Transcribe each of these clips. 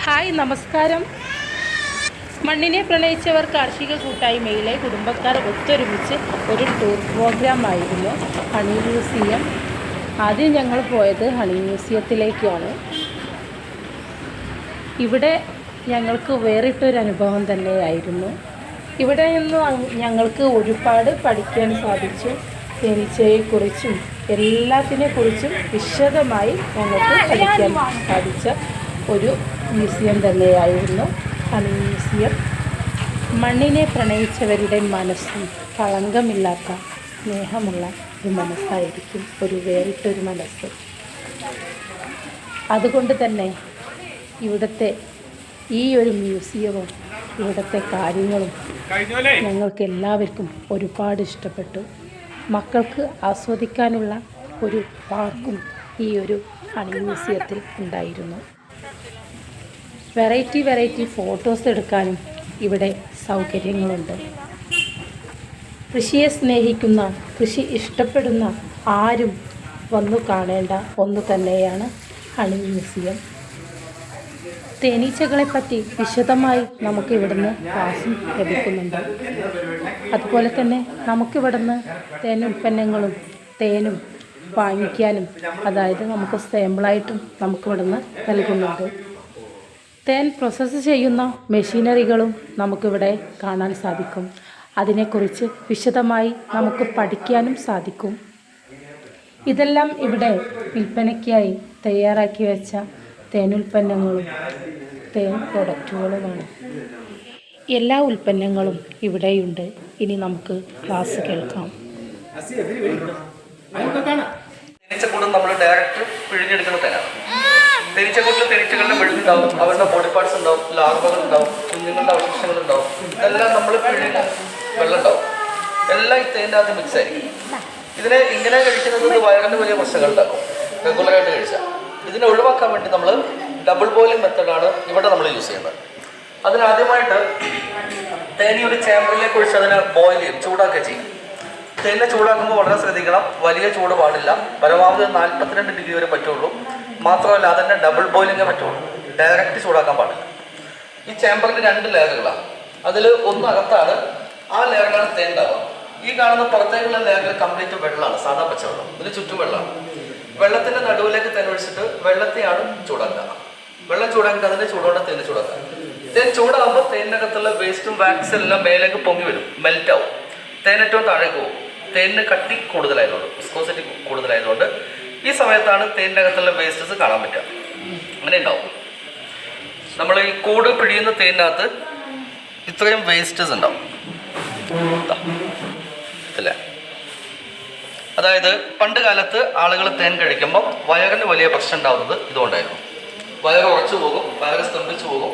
Hi നമസ്കാരം. മണ്ണിനെ പ്രണയിച്ചവർ കാർഷിക കൂട്ടായ്മയിലെ കുടുംബക്കാർ ഒത്തൊരുമിച്ച് ഒരു ടൂർ പ്രോഗ്രാമായിരുന്നു ഹണി മ്യൂസിയം. ആദ്യം ഞങ്ങൾ പോയത് ഹണി മ്യൂസിയത്തിലേക്കാണ്. ഇവിടെ ഞങ്ങൾക്ക് വേറിട്ടൊരു അനുഭവം തന്നെയായിരുന്നു. ഇവിടെ നിന്ന് ഞങ്ങൾക്ക് ഒരുപാട് പഠിക്കാൻ സാധിച്ചു. തേനീച്ചയെക്കുറിച്ചും എല്ലാത്തിനെക്കുറിച്ചും വിശദമായി ഞങ്ങൾക്ക് പഠിക്കാൻ സാധിച്ച ഒരു മ്യൂസിയം തന്നെയായിരുന്നു ഹണി മ്യൂസിയം. മണ്ണിനെ പ്രണയിച്ചവരുടെ മനസ്സും കളങ്കമില്ലാത്ത സ്നേഹമുള്ള ഒരു മനസ്സായിരിക്കും, ഒരു വേറിട്ടൊരു മനസ്സ്. അതുകൊണ്ട് തന്നെ ഇവിടുത്തെ ഈ ഒരു മ്യൂസിയവും ഇവിടുത്തെ കാര്യങ്ങളും ഞങ്ങൾക്ക് എല്ലാവർക്കും ഒരുപാട് ഇഷ്ടപ്പെട്ടു. മക്കൾക്ക് ആസ്വദിക്കാനുള്ള ഒരു പാർക്കും ഈ ഒരു ഹണി മ്യൂസിയത്തിൽ ഉണ്ടായിരുന്നു. വെറൈറ്റി ഫോട്ടോസ് എടുക്കാനും ഇവിടെ സൗകര്യങ്ങളുണ്ട്. കൃഷിയെ സ്നേഹിക്കുന്ന, കൃഷി ഇഷ്ടപ്പെടുന്ന ആരും വന്നു കാണേണ്ട ഒന്ന് തന്നെയാണ് ഹണി മ്യൂസിയം. തേനീച്ചകളെപ്പറ്റി വിശദമായി നമുക്കിവിടുന്ന് ക്ലാസ്സും ലഭിക്കുന്നുണ്ട്. അതുപോലെ തന്നെ നമുക്കിവിടുന്ന് തേനുൽപ്പന്നങ്ങളും തേനും വാങ്ങിക്കാനും, അതായത് നമുക്ക് സാമ്പിളായിട്ടും നമുക്കിവിടുന്ന് നൽകുന്നുണ്ട്. തേൻ പ്രോസസ്സ് ചെയ്യുന്ന മെഷീനറികളും നമുക്കിവിടെ കാണാൻ സാധിക്കും. അതിനെക്കുറിച്ച് വിശദമായി നമുക്ക് പഠിക്കാനും സാധിക്കും. ഇതെല്ലാം ഇവിടെ വിൽപ്പനയ്ക്കായി തയ്യാറാക്കി വെച്ച തേനുൽപ്പന്നങ്ങളും തേൻ പ്രൊഡക്റ്റുകളുമാണ്. എല്ലാ ഉൽപ്പന്നങ്ങളും ഇവിടെയുണ്ട്. ഇനി നമുക്ക് ക്ലാസ് കേൾക്കാം. തേനീച്ചക്കൂടും നമ്മൾ ഡയറക്റ്റ് പിഴിഞ്ഞെടുക്കുന്ന തേനാണ്. തേനീച്ചക്കൂട്ടിൽ തേനീച്ചകളുടെ മെഴുകുണ്ടാവും, അവരുടെ ബോഡി പാർട്സ് ഉണ്ടാവും, ലാർവകൾ ഉണ്ടാവും, കുഞ്ഞുങ്ങളുടെ അവശിഷ്ടങ്ങൾ ഉണ്ടാവും. ഇതെല്ലാം നമ്മൾ പിഴിഞ്ഞ വെള്ളം ഉണ്ടാവും. എല്ലാം ഈ തേൻ്റെ ആദ്യം മിക്സ് ആയിരിക്കും. ഇതിനെ ഇങ്ങനെ കഴിക്കുന്നത് വയറിന് വലിയ പ്രശ്നങ്ങൾ ഉണ്ടാക്കും റെഗുലറായിട്ട് കഴിച്ചാൽ. ഇതിനെ ഒഴിവാക്കാൻ വേണ്ടി നമ്മൾ ഡബിൾ ബോയിലിംഗ് മെത്തഡാണ് ഇവിടെ നമ്മൾ യൂസ് ചെയ്യുന്നത്. അതിനാദ്യമായിട്ട് തേനി ഒരു ചേമ്പറിലേക്ക് ഒഴിച്ച് അതിനെ ബോയിൽ ചെയ്യും, ചൂടാക്കുക ചെയ്യും. തേനെ ചൂടാക്കുമ്പോൾ വളരെ ശ്രദ്ധിക്കണം, വലിയ ചൂട് പാടില്ല. പരമാവധി 42 ഡിഗ്രി വരെ പറ്റുള്ളൂ. മാത്രമല്ല അതിൻ്റെ ഡബിൾ ബോയിലിങ്ങേ പറ്റുള്ളൂ, ഡയറക്റ്റ് ചൂടാക്കാൻ പാടില്ല. ഈ ചേമ്പറിന് 2 ലെയറുകളാണ്. അതിൽ ഒന്ന് അകത്താണ്, ആ ലെയറിലാണ് തേൻ ഉണ്ടാവുക. ഈ കാണുന്ന പുറത്തേക്കുള്ള ലെയറിൽ കംപ്ലീറ്റ് വെള്ളമാണ്, സാധാ പച്ചവെള്ളം. ഇതിന് ചുറ്റും വെള്ളമാണ്. വെള്ളത്തിൻ്റെ നടുവിലേക്ക് തേൻ ഒഴിച്ചിട്ട് വെള്ളത്തെയാണ് ചൂടാക്കുക. വെള്ളം ചൂടാക്കി അതിൻ്റെ ചൂടോടെ തേൻ ചൂടാക്കുക. തേൻ ചൂടാകുമ്പോൾ തേനിനകത്തുള്ള വേസ്റ്റും വാക്സും എല്ലാം മേലേക്ക് പൊങ്ങി വരും, മെൽറ്റ് ആവും. തേൻ ഏറ്റവും താഴേക്ക് പോകും. തേനിന് കട്ടി കൂടുതലായതുകൊണ്ട്, വിസ്കോസിറ്റി കൂടുതലായതുകൊണ്ട് ഈ സമയത്താണ് തേനിൻ്റെ അകത്തുള്ള വേസ്റ്റസ് കാണാൻ പറ്റുക. അങ്ങനെ ഉണ്ടാവും. നമ്മൾ ഈ കൂട് പിഴിയുന്ന തേനിനകത്ത് ഇത്രയും വേസ്റ്റസ് ഉണ്ടാവും അല്ലേ. അതായത് പണ്ട് കാലത്ത് ആളുകൾ തേൻ കഴിക്കുമ്പോൾ വയറിന് വലിയ പ്രശ്നം ഉണ്ടാവുന്നത് ഇതുകൊണ്ടായിരുന്നു. വയറ് ഉറച്ചു പോകും, വയറ് സ്തംഭിച്ചു പോകും,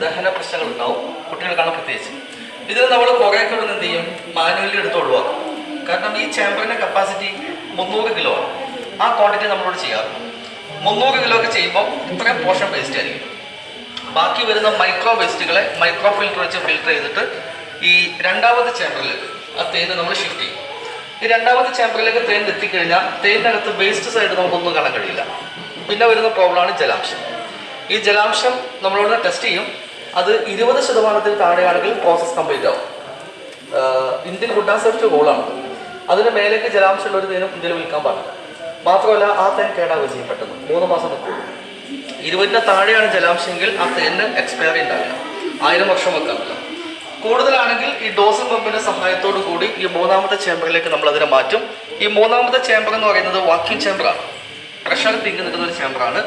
ദഹന പ്രശ്നങ്ങൾ ഉണ്ടാവും, കുട്ടികൾക്കാണ് പ്രത്യേകിച്ച്. ഇതിൽ നമ്മൾ കുറേയൊക്കെ എന്ത് ചെയ്യും, മാനുവലി എടുത്ത് ഒഴിവാക്കും. കാരണം ഈ ചേമ്പറിൻ്റെ കപ്പാസിറ്റി 300 കിലോ ആണ്. ആ ക്വാണ്ടിറ്റി നമ്മളോട് ചെയ്യാറുണ്ട്. 300 കിലോ ഒക്കെ ചെയ്യുമ്പോൾ ഇത്രയും പോർഷൻ വേസ്റ്റ് ആയിരിക്കും. ബാക്കി വരുന്ന മൈക്രോ വേസ്റ്റുകളെ മൈക്രോ ഫിൽറ്റർ വെച്ച് ഫിൽറ്റർ ചെയ്തിട്ട് ഈ രണ്ടാമത്തെ ചേമ്പറിലേക്ക് ആ തേന് നമ്മൾ ഷിഫ്റ്റ് ചെയ്യും. ഈ രണ്ടാമത്തെ ചേമ്പറിലേക്ക് തേൻ എത്തിക്കഴിഞ്ഞാൽ തേനിനകത്ത് വേസ്റ്റ് സൈഡ് നമുക്കൊന്നും കാണാൻ കഴിയില്ല. പിന്നെ വരുന്ന പ്രോബ്ലമാണ് ജലാംശം. ഈ ജലാംശം നമ്മളോട് ടെസ്റ്റ് ചെയ്യും. അത് 20% താഴെയാണെങ്കിൽ പ്രോസസ് കംപ്ലീറ്റ് ആവും. ഇന്ത്യൻ ഫുഡ് ആൻഡ് സേഫ്റ്റി റൂളാണ്. അതിന് മേലേക്ക് ജലാംശമുള്ള ഒരു തേനും ഇന്ത്യയിൽ വിൽക്കാൻ പാടില്ല. മാത്രമല്ല ആ തേൻ കേടാവുക ചെയ്യും പെട്ടെന്ന്, 3 മാസം നിൽക്കുള്ളൂ. 20 താഴെയാണ് ജലാംശമെങ്കിൽ ആ തേനിന് എക്സ്പയറി ഉണ്ടാവില്ല, 1000 വർഷം വെക്കാറില്ല. കൂടുതലാണെങ്കിൽ ഈ ഡോസിംഗ് പമ്പിൻ്റെ സഹായത്തോടു കൂടി ഈ 3ാമത്തെ ചേമ്പറിലേക്ക് നമ്മൾ അതിനെ മാറ്റും. ഈ 3ാമത്തെ ചേമ്പർ എന്ന് പറയുന്നത് വാക്യൂം ചേമ്പറാണ്, പ്രഷർ തിങ്ങി നിൽക്കുന്ന ഒരു ചേമ്പറാണ്.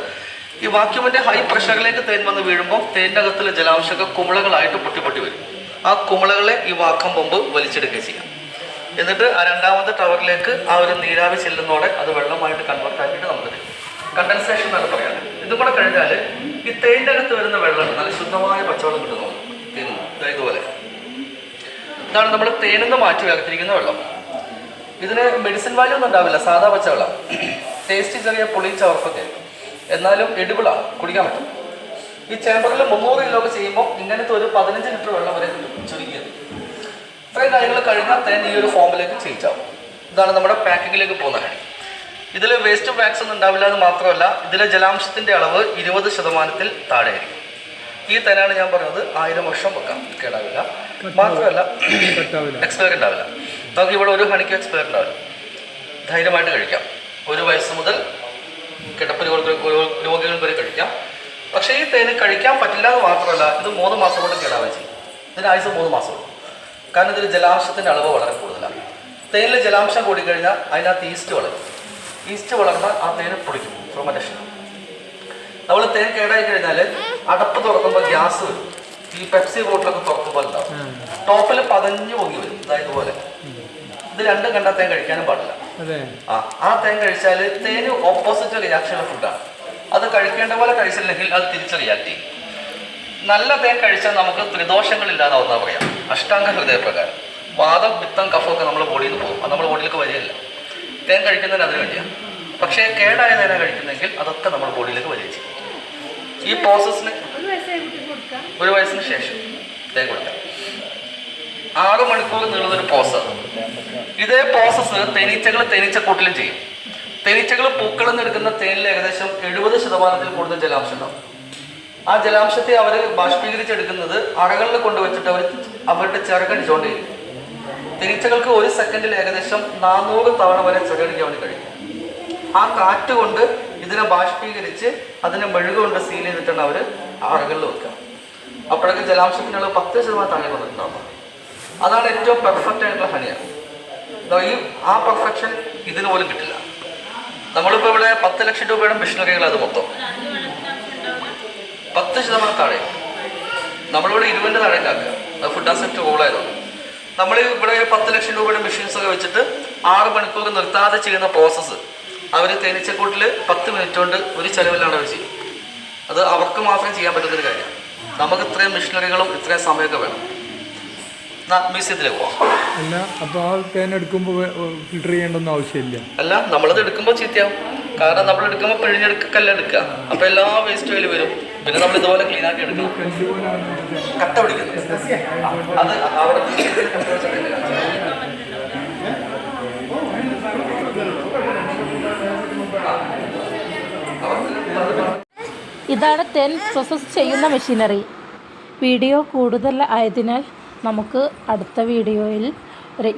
ഈ വാക്യൂമിൻ്റെ ഹൈ പ്രഷറിലേക്ക് തേൻ വന്ന് വീഴുമ്പോൾ തേൻ്റെ അകത്തുള്ള ജലാംശമൊക്കെ കുമിളകളായിട്ട് പൊട്ടി വരും. ആ കുമിളകളെ ഈ വാക്വം പമ്പ് വലിച്ചെടുക്കുക ചെയ്യാം. എന്നിട്ട് ആ 2ാമത്തെ ടവറിലേക്ക് ആ ഒരു നീരാവി ചെല്ലുന്നതോടെ അത് വെള്ളമായിട്ട് കൺവേർട്ട് ആക്കിയിട്ട് നമുക്ക് തരും. കണ്ടൻസേഷൻ എന്നാണ് പറയാറ്. ഇതും കൂടെ കഴിഞ്ഞാൽ ഈ തേൻ്റെ അകത്ത് വരുന്ന വെള്ളം നല്ല ശുദ്ധമായ പച്ചവെള്ളം കിട്ടുന്നു. ഇതുപോലെ ഇതാണ് നമ്മൾ തേനിന്ന് മാറ്റി വേർതിരിക്കുന്ന വെള്ളം. ഇതിന് മെഡിസിൻ വാല്യൂ ഒന്നും ഉണ്ടാവില്ല, സാധാ പച്ചവെള്ളം. ടേസ്റ്റ് ചെറിയ പുളി ചവർപ്പൊക്കെ, എന്നാലും എഡിബിളാണ്, കുടിക്കാൻ പറ്റും. ഈ ചേമ്പറിൽ 300 കിലോ ഒക്കെ ചെയ്യുമ്പോൾ ഇങ്ങനത്തെ ഒരു 15 ലിറ്റർ വെള്ളം വരെ കിട്ടും ചുരുങ്ങിയത്. ഇത്രയും കാര്യങ്ങൾ കഴിഞ്ഞാൽ തേൻ ഈ ഒരു ഫോമിലേക്ക് ചേഞ്ച് ആവും. ഇതാണ് നമ്മുടെ പാക്കിങ്ങിലേക്ക് പോകുന്ന ഹണി. ഇതിൽ വേസ്റ്റ് വാക്സ് ഒന്നും ഉണ്ടാവില്ല എന്ന് മാത്രമല്ല ഇതിലെ ജലാംശത്തിൻ്റെ അളവ് 20% താഴെയായിരിക്കും. ഈ തേനാണ് ഞാൻ പറഞ്ഞത് 1000 വർഷം വെക്കാം, കേടാവില്ല. മാത്രമല്ല എക്സ്പയർ ഉണ്ടാവില്ല. നമുക്ക് ഇവിടെ ഒരു ഹണിക്ക് എക്സ്പയർ ഉണ്ടാവില്ല. ധൈര്യമായിട്ട് കഴിക്കാം. 1 വയസ്സ് മുതൽ കിടപ്പ് രോഗികൾ വരെ കഴിക്കാം. പക്ഷേ ഈ തേന് കഴിക്കാൻ പറ്റില്ല എന്ന് മാത്രമല്ല, ഇത് 3 മാസം കൊണ്ട് കേടാവുകയും ചെയ്യും. ഇതിന് ആയുസ് 3 മാസമുള്ളൂ. കാരണം ഇതിൽ ജലാംശത്തിൻ്റെ അളവ് വളരെ കൂടുതലാണ്. തേനിൽ ജലാംശം കൂടിക്കഴിഞ്ഞാൽ അതിനകത്ത് ഈസ്റ്റ് വളരും. ഈസ്റ്റ് വളർന്നാൽ ആ തേന് പൊടിക്കും, ഫെർമെന്റേഷൻ. നമ്മൾ തേൻ കേടായി കഴിഞ്ഞാൽ അടപ്പ് തുറക്കുമ്പോൾ ഗ്യാസ് വരും. ഈ പെപ്സി ബോട്ടിലൊക്കെ തുറക്കുമ്പോൾ ഉണ്ടാവും. ടോപ്പിൽ പതഞ്ഞു പൊങ്ങി വരും, ഇതുപോലെ. ഇത് രണ്ടും കണ്ടാൽ തേൻ കഴിക്കാനും പാടില്ല. ആ തേൻ കഴിച്ചാൽ തേന് ഓപ്പോസിറ്റ് റിയാക്ഷനുള്ള ഫുഡാണ്. അത് കഴിക്കേണ്ട പോലെ കഴിച്ചില്ലെങ്കിൽ അത് തിരിച്ച് റിയാക്ട് ചെയ്യും. നല്ല തേൻ കഴിച്ചാൽ നമുക്ക് ത്രിദോഷങ്ങളില്ലാതാവുന്ന പറയാം. അഷ്ടാംഗ ഹൃദയപ്രകാരം വാദം, പിത്തം, കഫമൊക്കെ നമ്മുടെ ബോഡിയിൽ നിന്ന് പോകും. അത് നമ്മുടെ ബോഡിയിലേക്ക് വരികയില്ല. തേൻ കഴിക്കുന്നതിന് അതിന് വേണ്ടിയാണ്. പക്ഷേ കേടായ തേന കഴിക്കുന്നെങ്കിൽ അതൊക്കെ നമ്മുടെ ബോഡിയിലേക്ക് വരികയും ചെയ്യും. ഈ പ്രോസസ്സിന് 1 വയസ്സിന് ശേഷം തേൻ കൊടുക്കാം. 6 മണിക്കൂർ നീളുന്നൊരു പ്രോസസ്സാണ്. ഇതേ പ്രോസസ്സ് തേനീച്ചക്കൂട്ടിലും ചെയ്യും. തേനീച്ചകൾ പൂക്കളിൽ നിന്ന് എടുക്കുന്ന തേനിൽ ഏകദേശം 70% കൂടുതൽ ജലാംശം ഉണ്ടാവും. ആ ജലാംശത്തെ അവർ ബാഷ്പീകരിച്ചെടുക്കുന്നത് അറകളിൽ കൊണ്ടുവച്ചിട്ട് അവരുടെ ചിറകടിച്ചുകൊണ്ടേയിരിക്കും. തേനീച്ചകൾക്ക് 1 സെക്കൻഡിൽ ഏകദേശം 400 തവണ വരെ ചിറകടിക്കാൻ വേണ്ടി കഴിയും. ആ കാറ്റ് കൊണ്ട് ഇതിനെ ബാഷ്പീകരിച്ച് അതിനെ മെഴുകുകൊണ്ട് സീൽ ചെയ്തിട്ടാണ് അവർ അറകളിൽ വെക്കുക. അപ്പോഴൊക്കെ ജലാംശത്തിനുള്ള 10% താഴെ വന്നിട്ടുണ്ടാവും. അതാണ് ഏറ്റവും പെർഫെക്റ്റ് ആയിട്ടുള്ള ഹണിയാണ്. ആ പെർഫെക്ഷൻ ഇതിന് പോലും കിട്ടില്ല. നമ്മളിപ്പോൾ ഇവിടെ 10 ലക്ഷം രൂപയുടെ മെഷീനറികൾ അത് മൊത്തം 10% താഴെ. നമ്മളിവിടെ 20 താഴേക്കാക്കുക. അത് ഫുഡ് ആൻഡ് സേഫ്റ്റി റൂളായതുകൊണ്ട് നമ്മൾ ഇവിടെ 10 ലക്ഷം രൂപയുടെ മെഷീൻസൊക്കെ വെച്ചിട്ട് 6 മണിക്കൂർ നിർത്താതെ ചെയ്യുന്ന പ്രോസസ്സ് അവർ തേനീച്ചക്കൂട്ടിൽ 10 മിനിറ്റ് കൊണ്ട് ഒരു ചിലവിലാണ് അവർ ചെയ്യും. അത് അവർക്ക് മാത്രം ചെയ്യാൻ പറ്റുന്നൊരു കാര്യമാണ്. നമുക്ക് ഇത്രയും മെഷീനറികളും ഇത്രയും സമയമൊക്കെ വേണം. മ്യൂസിയത്തിലേക്ക് പോവാം. അല്ല, അപ്പോൾ ആ തേൻ എടുക്കുമ്പോൾ ഫിൽറ്റർ ചെയ്യേണ്ടൊന്നും ആവശ്യമില്ല. അല്ല, നമ്മളത് എടുക്കുമ്പോൾ ചീത്തയാവും. കാരണം നമ്മൾ എടുക്കുമ്പോൾ പിഴിഞ്ഞെടുക്കല്ല എടുക്കുക. അപ്പോൾ എല്ലാ വേസ്റ്റ് അതിൽ വരും. പിന്നെ നമ്മൾ ഇതുപോലെ ക്ലീൻ ആക്കി എടുക്കണം. കട്ട പിടിക്കുന്നത് അത് അവിടെ ഇതാണ് തേൻ പ്രോസസ് ചെയ്യുന്ന മെഷീനറി. വീഡിയോ കൂടുതൽ ആയതിനാൽ നമുക്ക് അടുത്ത വീഡിയോയിൽ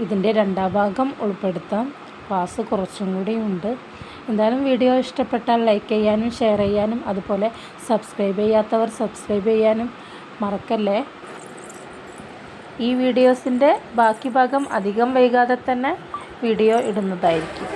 ഇതിൻ്റെ 2ാം ഭാഗം ഉൾപ്പെടുത്താം. ക്ലാസ് കുറച്ചും കൂടി ഉണ്ട്. എന്തായാലും വീഡിയോ ഇഷ്ടപ്പെട്ടാൽ ലൈക്ക് ചെയ്യാനും ഷെയർ ചെയ്യാനും അതുപോലെ സബ്സ്ക്രൈബ് ചെയ്യാത്തവർ സബ്സ്ക്രൈബ് ചെയ്യാനും മറക്കല്ലേ. ഈ വീഡിയോസിൻ്റെ ബാക്കി ഭാഗം അധികം വൈകാതെ തന്നെ വീഡിയോ ഇടുന്നതായിരിക്കും.